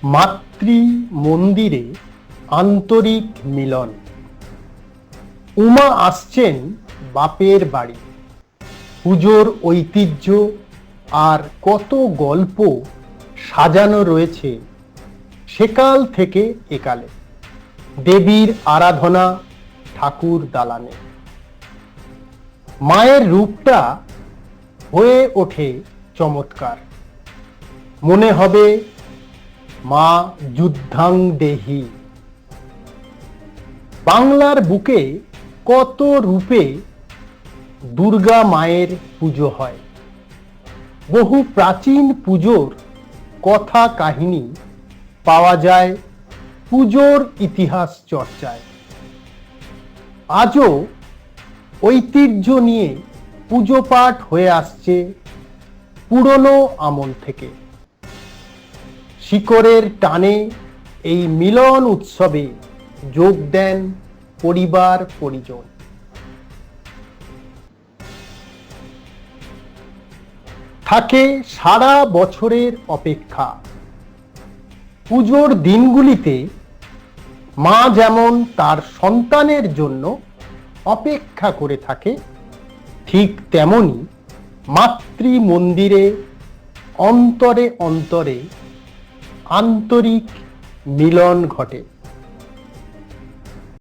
মাতৃ মন্দিরে আন্তরিক মিলন। উমা আসছেন বাপের বাড়ি। পুজোর ঐতিহ্য আর কত গল্প সাজানো রয়েছে সেকাল থেকে একালে। দেবীর আরাধনা ঠাকুর দালানে। মায়ের রূপটা হয়ে ওঠে চমৎকার। মনে হবে মা যুদ্ধাং দেহি। বাংলার বুকে কত রূপে দুর্গা মায়ের পুজো হয়। বহু প্রাচীন পুজোর কথা কাহিনী পাওয়া যায় পুজোর ইতিহাস চর্চায়। আজও ঐতিহ্য নিয়ে পুজো পাঠ হয়ে আসছে পুরনো আমল থেকে। শিকড়ের টানে এই মিলন উৎসবে যোগ দেন পরিবার পরিজন। থাকে সারা বছরের অপেক্ষা। পুজোর দিনগুলিতে মা যেমন তার সন্তানের জন্য অপেক্ষা করে থাকে, ঠিক তেমনি মাতৃ মন্দিরে অন্তরে অন্তরে আন্তরিক মিলন ঘটে।